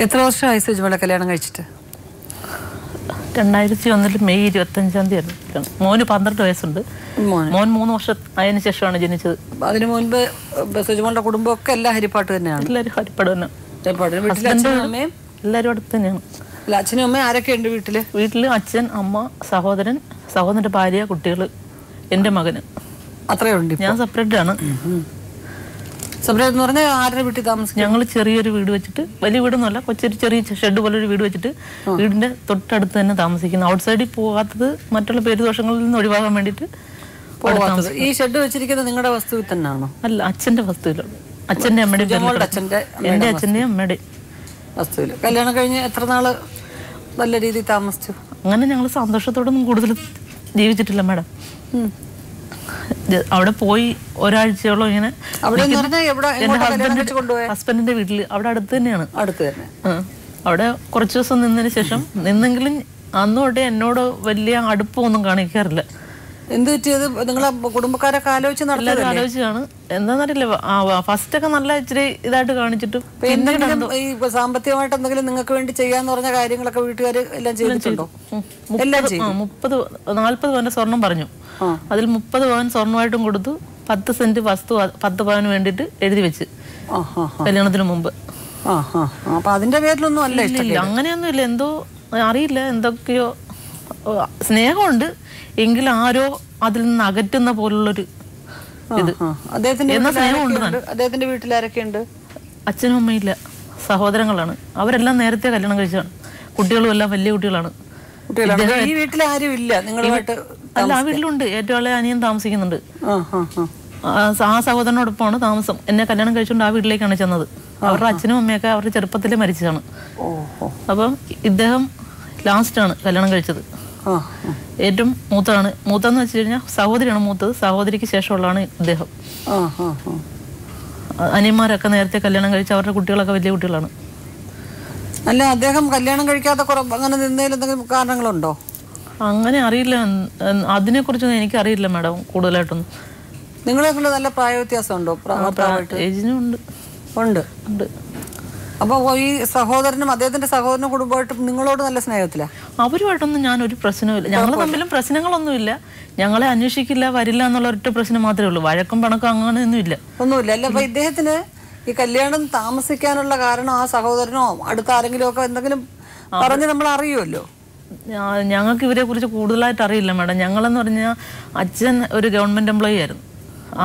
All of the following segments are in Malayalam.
എത്ര വർഷമായി സുജമോളെ കല്യാണം കഴിച്ചിട്ട്? 2001 മെയ് 25-ാം തീയതി. മോന് 12 വയസ്സുണ്ട്. മോൻ 3 വർഷം അതിന് ശേഷമാണ് ജനിച്ചത്. അതിനു മുൻപ് സുജമോളുടെ കുടുംബമൊക്കെ എല്ലാം ഹരിപ്പാട്ട് തന്നെയാണ്? എല്ലാവരും ഹരിപ്പാട് തന്നെ. എല്ലാവരും അടുത്ത് തന്നെയാണ്. അച്ഛനും അമ്മയും ആരൊക്കെ ഉണ്ട് വീട്ടില്? വീട്ടില് അച്ഛൻ, അമ്മ, സഹോദരൻ, സഹോദരന്റെ ഭാര്യ, കുട്ടികള്, എന്റെ മകന്. അത്രേ ഉണ്ട്. ഞാൻ സെപ്പറേറ്റ് ആണ്. സെപ്പറേറ്റ് എന്ന് പറഞ്ഞാൽ ആരുടെ വീട്ടിൽ താമസിക്കും? ഞങ്ങൾ ചെറിയൊരു വീട് വെച്ചിട്ട്, വലിയ വീടൊന്നുമല്ല, കൊച്ചൊരു ചെറിയ ഷെഡ് പോലെ ഒരു വീട് വെച്ചിട്ട് വീടിന്റെ തൊട്ടടുത്ത് തന്നെ താമസിക്കുന്നു. ഔട്ട് സൈഡിൽ പോകാത്തത് മറ്റുള്ള പേരുദോഷങ്ങളിൽ നിന്ന് ഒഴിവാക്കാൻ വേണ്ടിയിട്ട്. ഈ ഷെഡ് വെച്ചിരിക്കുന്നത് നിങ്ങളുടെ വസ്തുവിൽ തന്നെയാണോ? അല്ല, അച്ഛന്റെ വസ്തുവിലാണ്. അച്ഛന്റെ അമ്മയുടെയും എന്റെ അച്ഛന്റെയും അമ്മയുടെയും വസ്തുവിൽ. കല്യാണം കഴിഞ്ഞ് എത്ര നാള് നല്ല രീതിയിൽ താമസിച്ചു? അങ്ങനെ ഞങ്ങൾ സന്തോഷത്തോടൊന്നും കൂടുതൽ ജീവിച്ചിട്ടില്ല മാഡം. അവിടെ പോയി ഒരാഴ്ചയോളം ഇങ്ങനെ ഹസ്ബൻഡിന്റെ വീട്ടില്, അവിടെ അടുത്ത് തന്നെയാണ്. അവിടെ കുറച്ചു ദിവസം നിന്നതിന് ശേഷം നിന്നെങ്കിലും അന്ന് തൊട്ടേ എന്നോട് വലിയ അടുപ്പമൊന്നും കാണിക്കാറില്ല. എന്ത് പറ്റിയത്? നിങ്ങളെ കുടുംബക്കാരൊക്കെ ആലോചിച്ചാണ് എന്താന്നറിയില്ല. ഫസ്റ്റ് ഒക്കെ നല്ല ഇച്ചിരി ഇതായിട്ട് കാണിച്ചിട്ട് ഈ സാമ്പത്തികമായിട്ട് എന്തെങ്കിലും നിങ്ങൾക്ക് വേണ്ടി ചെയ്യാന്ന് പറഞ്ഞ കാര്യങ്ങളൊക്കെ വീട്ടുകാർ എല്ലാം ചെയ്തിട്ടുണ്ടോ? 40 പവന്റെ സ്വർണം പറഞ്ഞു. അതിൽ 30 പവൻ സ്വർണ്ണമായിട്ടും കൊടുത്തു. 10 സെന്റ് വസ്തു 10 പവന് വേണ്ടിട്ട് എഴുതി വെച്ച് കല്യാണത്തിന് മുമ്പ്. അപ്പൊ അതിന്റെ പേരിലൊന്നും അല്ല, അങ്ങനെയൊന്നും ഇല്ല. എന്തോ അറിയില്ല, എന്തൊക്കെയോ സ്നേഹമുണ്ട്, എങ്കിലും ആരോ അതിൽ നിന്ന് അകറ്റുന്ന പോലുള്ളൊരു ഇത്. അദ്ദേഹത്തിന്റെ വീട്ടിലാരൊക്കെയുണ്ട്? അച്ഛനും അമ്മയില്ല, സഹോദരങ്ങളാണ്. അവരെല്ലാം നേരത്തെ കല്യാണം കഴിച്ചതാണ്. കുട്ടികളും എല്ലാം വലിയ കുട്ടികളാണ്. ഈ വീട്ടിൽ ആരും ഇല്ല നിങ്ങളുമായിട്ട്? അല്ല, ആ വീട്ടിലുണ്ട്. ഏറ്റവും ഇളയ അനിയൻ താമസിക്കുന്നുണ്ട്. ആ സഹോദരനോടൊപ്പമാണ് താമസം. എന്നെ കല്യാണം കഴിച്ചുകൊണ്ട് ആ വീട്ടിലേക്കാണ് ചെന്നത്. അവരുടെ അച്ഛനും അമ്മയൊക്കെ അവരുടെ ചെറുപ്പത്തിലെ മരിച്ചതാണ്. അപ്പം ഇദ്ദേഹം ലാസ്റ്റാണ് കല്യാണം കഴിച്ചത്. ഏറ്റവും മൂത്തെന്ന് വെച്ച് കഴിഞ്ഞാൽ സഹോദരിയാണ് മൂത്തത്. സഹോദരിക്ക് ശേഷമുള്ളതാണ് ഇദ്ദേഹം. അനിയന്മാരൊക്കെ നേരത്തെ കല്യാണം കഴിച്ച് അവരുടെ കുട്ടികളൊക്കെ വലിയ കുട്ടികളാണ്. അല്ല, അദ്ദേഹം കല്യാണം കഴിക്കാതെ അങ്ങനെ നിന്നതിൽ എന്തെങ്കിലും കാരണങ്ങളുണ്ടോ? അങ്ങനെ അറിയില്ല, അതിനെ കുറിച്ചൊന്നും എനിക്ക് അറിയില്ല മാഡം കൂടുതലായിട്ടൊന്നും. നിങ്ങളെ നല്ല പ്രായ വ്യത്യാസം ഉണ്ടോ? ഏജിനും ഉണ്ട്. അപ്പൊ ഈ സഹോദരനും അദ്ദേഹത്തിന്റെ സഹോദരനും കുടുംബമായിട്ടും നിങ്ങളോട് നല്ല സ്നേഹത്തില? അവരുമായിട്ടൊന്നും ഞാനൊരു പ്രശ്നവുമില്ല. ഞങ്ങൾ തമ്മിലും പ്രശ്നങ്ങളൊന്നുമില്ല. ഞങ്ങളെ അന്വേഷിക്കില്ല, വരില്ല എന്നുള്ള ഒറ്റ പ്രശ്നം മാത്രമേ ഉള്ളൂ. വഴക്കും പണക്കും അങ്ങനെയൊന്നുമില്ല. ഒന്നുമില്ല അല്ല. അപ്പൊ ഇദ്ദേഹത്തിന് ഈ കല്യാണം താമസിക്കാനുള്ള കാരണം ആ സഹോദരനോ അടുത്ത ആരെങ്കിലും ഒക്കെ എന്തെങ്കിലും പറഞ്ഞ് നമ്മൾ അറിയുമല്ലോ? ഞങ്ങൾക്ക് ഇവരെ കുറിച്ച് കൂടുതലായിട്ട് അറിയില്ല മാഡം. ഞങ്ങളെന്ന് പറഞ്ഞാൽ അച്ഛൻ ഒരു ഗവൺമെന്റ് എംപ്ലോയി ആയിരുന്നു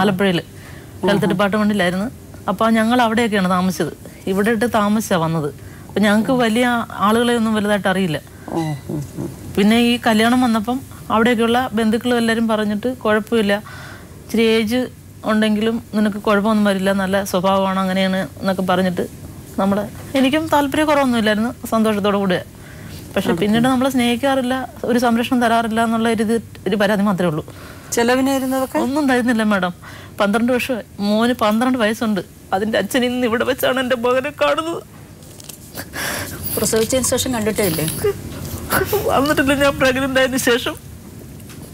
ആലപ്പുഴയിൽ, ഹെൽത്ത് ഡിപ്പാർട്ട്മെന്റിലായിരുന്നു. അപ്പോൾ ഞങ്ങൾ അവിടെയൊക്കെയാണ് താമസിച്ചത്. ഇവിടെ ഇട്ട് താമസിച്ചാണ് വന്നത്. അപ്പം ഞങ്ങൾക്ക് വലിയ ആളുകളെ ഒന്നും വലുതായിട്ട് അറിയില്ല. പിന്നെ ഈ കല്യാണം വന്നപ്പം അവിടെയൊക്കെയുള്ള ബന്ധുക്കളും എല്ലാവരും പറഞ്ഞിട്ട് കുഴപ്പമില്ല, ഇച്ചിരി ഏജ് ഉണ്ടെങ്കിലും നിനക്ക് കുഴപ്പമൊന്നും വരില്ല, നല്ല സ്വഭാവമാണ്, അങ്ങനെയാണ് എന്നൊക്കെ പറഞ്ഞിട്ട് എനിക്കും താല്പര്യക്കുറവൊന്നുമില്ലായിരുന്നു, സന്തോഷത്തോടു കൂടെ. പക്ഷെ പിന്നീട് നമ്മളെ സ്നേഹിക്കാറില്ല, ഒരു സംരക്ഷണം തരാറില്ല എന്നുള്ള ഒരു പരാതി മാത്രമേ ഉള്ളൂ. ചെലവിനായിരുന്നതൊക്കെ ഒന്നും തരുന്നില്ല മാഡം. 12 വർഷമായി. മോന് 12 വയസ്സുണ്ട്. അതിന്റെ അച്ഛൻ ഇന്ന് ഇവിടെ വെച്ചാണ് എന്റെ മകനെ കാണുന്നത്. പ്രസവിച്ചതിന് ശേഷം കണ്ടിട്ടേ ഇല്ലേ? വന്നിട്ടില്ല. ഞാൻ പ്രഗ്നന്റ് ആയതിനു ശേഷം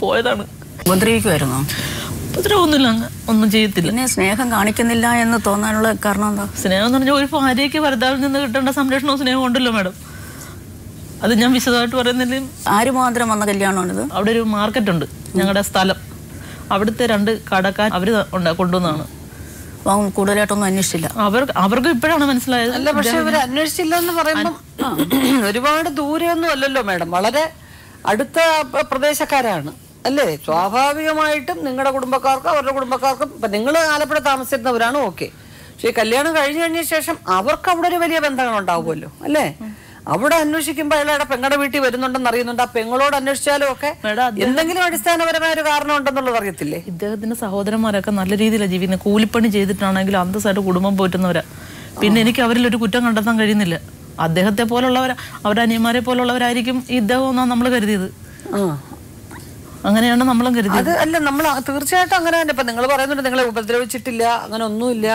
പോയതാണ്. ഉപദ്രവിക്കുമായിരുന്നോ? ഉപദ്രവമൊന്നുമില്ല, ഒന്നും ചെയ്യത്തില്ല. പിന്നെ സ്നേഹം കാണിക്കുന്നില്ല എന്ന് തോന്നാനുള്ള കാരണം എന്താ? സ്നേഹം എന്ന് പറഞ്ഞാൽ ഒരു ഭാര്യയ്ക്ക് ഭർത്താവിൽ നിന്ന് കിട്ടേണ്ട സംരക്ഷണവും സ്നേഹവും ഉണ്ടല്ലോ മാഡം. അത് ഞാൻ വിശദമായിട്ട് പറയുന്നില്ല. ആര് മാത്രം വന്ന കല്യാണമാണിത്? അവിടെ ഒരു മാർക്കറ്റ് ഉണ്ട്, ഞങ്ങളുടെ സ്ഥലം. അവിടുത്തെ 2 കടക്കാർ അവര് കൊണ്ടുവന്നതാണ്. കൂടുതലായിട്ടൊന്നും അന്വേഷിച്ചില്ല. അവർക്ക് ഇപ്പോഴാണ് മനസ്സിലായത്. അല്ല, പക്ഷെ ഇവർ അന്വേഷിച്ചില്ല എന്ന് പറയുമ്പോൾ ഒരുപാട് ദൂരെയൊന്നും അല്ലല്ലോ മാഡം, വളരെ അടുത്ത പ്രദേശക്കാരാണ് അല്ലേ? സ്വാഭാവികമായിട്ടും നിങ്ങളുടെ കുടുംബക്കാർക്കും അവരുടെ കുടുംബക്കാർക്കും, ഇപ്പൊ നിങ്ങൾ ആലപ്പുഴ താമസിച്ചിരുന്നവരാണ്, ഓക്കെ. പക്ഷെ കല്യാണം കഴിഞ്ഞ ശേഷം അവർക്ക് അവിടെ ഒരു വലിയ ബന്ധങ്ങൾ ഉണ്ടാവുമല്ലോ അല്ലേ? അവിടെ അന്വേഷിക്കുമ്പോൾ അയാളുടെ പെങ്ങളുടെ വീട്ടിൽ വരുന്നുണ്ടെന്ന് അറിയുന്നുണ്ട്. ആ പെങ്ങളോട് അന്വേഷിച്ചാലും ഒക്കെ എന്തെങ്കിലും അടിസ്ഥാനപരമായ ഒരു കാരണം ഉണ്ടെന്നുള്ളത് അറിയത്തില്ലേ? ഇദ്ദേഹത്തിന്റെ സഹോദരന്മാരൊക്കെ നല്ല രീതിയിലാണ് ജീവിക്കുന്നത്. കൂലിപ്പണി ചെയ്തിട്ടാണെങ്കിലും അന്തസ്സായിട്ട് കുടുംബം പോറ്റുന്നവരാ. പിന്നെ എനിക്ക് അവരിലൊരു കുറ്റം കണ്ടെത്താൻ കഴിയുന്നില്ല. അദ്ദേഹത്തെ പോലുള്ളവരാ, അവരുടെ അനിയന്മാരെ പോലുള്ളവരായിരിക്കും ഇദ്ദേഹം എന്നാണ് നമ്മൾ കരുതിയത്. അങ്ങനെയാണ് നമ്മളും കരുതിയത്. അല്ല, നമ്മൾ തീർച്ചയായിട്ടും അങ്ങനെ തന്നെ. ഇപ്പൊ നിങ്ങൾ പറയുന്നുണ്ട് നിങ്ങളെ ഉപദ്രവിച്ചിട്ടില്ല, അങ്ങനെ ഒന്നുമില്ല.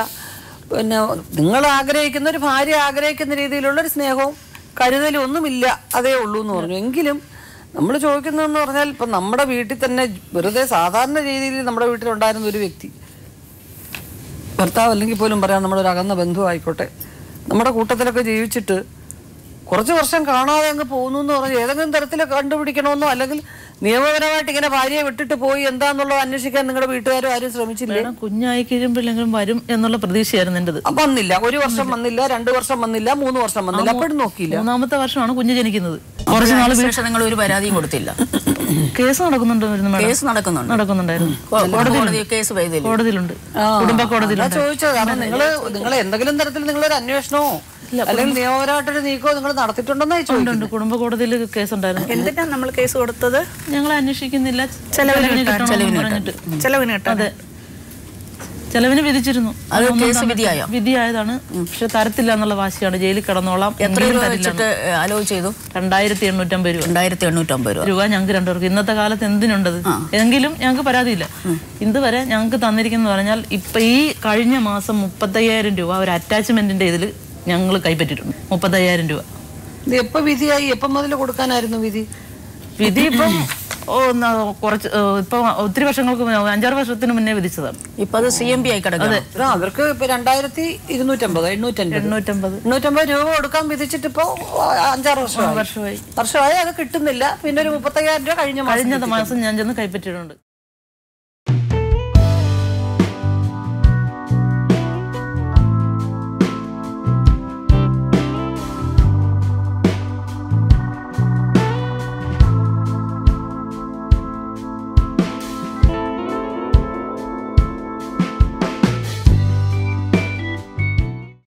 പിന്നെ നിങ്ങൾ ആഗ്രഹിക്കുന്ന ഒരു ഭാര്യ ആഗ്രഹിക്കുന്ന രീതിയിലുള്ള ഒരു സ്നേഹവും കരുതലും ഒന്നുമില്ല, അതേ ഉള്ളൂ എന്ന് പറഞ്ഞു. എങ്കിലും നമ്മൾ ചോദിക്കുന്നതെന്ന് പറഞ്ഞാൽ ഇപ്പം നമ്മുടെ വീട്ടിൽ തന്നെ വെറുതെ സാധാരണ രീതിയിൽ നമ്മുടെ വീട്ടിലുണ്ടായിരുന്ന ഒരു വ്യക്തി, ഭർത്താവ് അല്ലെങ്കിൽ പോലും പറയാം നമ്മളൊരു അകന്ന ബന്ധു ആയിക്കോട്ടെ, നമ്മുടെ കൂട്ടത്തിലൊക്കെ ജീവിച്ചിട്ട് കുറച്ച് വർഷം കാണാതെ അങ്ങ് പോകുന്നു എന്ന് പറഞ്ഞ് ഏതെങ്കിലും തരത്തിൽ കണ്ടുപിടിക്കണമെന്നോ അല്ലെങ്കിൽ നിയമപരമായിട്ട് ഇങ്ങനെ ഭാര്യയെ വിട്ടിട്ട് പോയി എന്താന്നുള്ളത് അന്വേഷിക്കാൻ നിങ്ങളുടെ വീട്ടുകാരും ആരും ശ്രമിച്ചില്ലേ? കുഞ്ഞായി കഴിയുമ്പോഴെങ്കിലും വരും എന്നുള്ള പ്രതീക്ഷയായിരുന്നു എന്റേത്. വന്നില്ല, 1 വർഷം വന്നില്ല, 2 വർഷം വന്നില്ല, 3 വർഷം വന്നില്ല, അപ്പോഴും നോക്കിയില്ല. 3ാമത്തെ വർഷമാണ് കുഞ്ഞ് ജനിക്കുന്നത്. കുറച്ച് നാൾ ശേഷം നിങ്ങൾ ഒരു പരാതിയും കൊടുത്തില്ല? കേസ് നടക്കുന്നുണ്ടായിരുന്നു. കേസ് നടക്കുന്നുണ്ടായിരുന്നു. കോടതിയിലുണ്ട്, കുടുംബ കോടതിയിലുണ്ട്. ചോദിച്ചത് കാരണം നിങ്ങൾ എന്തെങ്കിലും തരത്തിൽ നിങ്ങളൊരു അന്വേഷണമോ അല്ലെങ്കിൽ നിയമപരമായിട്ടൊരു നീക്കോ നിങ്ങൾ നടത്തിയിട്ടുണ്ടെന്നായി ചോദിച്ചിട്ടുണ്ട്. കുടുംബ കോടതിയിൽ കേസുണ്ടായിരുന്നു. എന്തിനാ നമ്മൾ കേസ് കൊടുത്തത്? ഞങ്ങൾ അന്വേഷിക്കുന്നില്ല, ചെലവിന് വിധിച്ചിരുന്നു. വിധിയായതാണ്. പക്ഷെ തരത്തില്ല എന്നുള്ള വാശിയാണ്. ജയിലിൽ കിടന്നോളാം. എത്ര രൂപ വെച്ചിട്ട് അലോ ചെയ്തു? 2850 രൂപ. 2850 രൂപ ഞങ്ങൾക്ക് 2 പേർക്ക്. ഇന്നത്തെ കാലത്ത് എന്തിനുണ്ടത്? എങ്കിലും ഞങ്ങൾക്ക് പരാതിയില്ല. ഇതുവരെ ഞങ്ങൾക്ക് തന്നിരിക്കുന്ന പറഞ്ഞാൽ ഇപ്പൊ ഈ കഴിഞ്ഞ മാസം 35,000 രൂപ ഒരു അറ്റാച്ച്മെന്റിന്റെ ഇതിൽ ഞങ്ങൾ കൈപ്പറ്റിയിട്ടുണ്ട്. 35,000 രൂപ. ഇത് എപ്പോ വിധിയായി? എപ്പം മുതൽ കൊടുക്കാനായിരുന്നു വിധി? വിധി ഇപ്പം കുറച്ച് ഇപ്പൊ ഒത്തിരി വർഷങ്ങൾക്ക് 5-6 വർഷത്തിന് മുന്നേ വിധിച്ചതാണ്. ഇപ്പൊ അത് CMB ആയി കിടക്കുന്നത്. അവർക്ക് ഇപ്പൊ 2250 രൂപ കൊടുക്കാൻ വിധിച്ചിട്ട് ഇപ്പൊ 5-6 വർഷമായി. അത് കിട്ടുന്നില്ല. പിന്നെ ഒരു 35,000 രൂപ കഴിഞ്ഞ മാസം ഞാൻ ചെന്ന് കൈപ്പറ്റിയിട്ടുണ്ട്.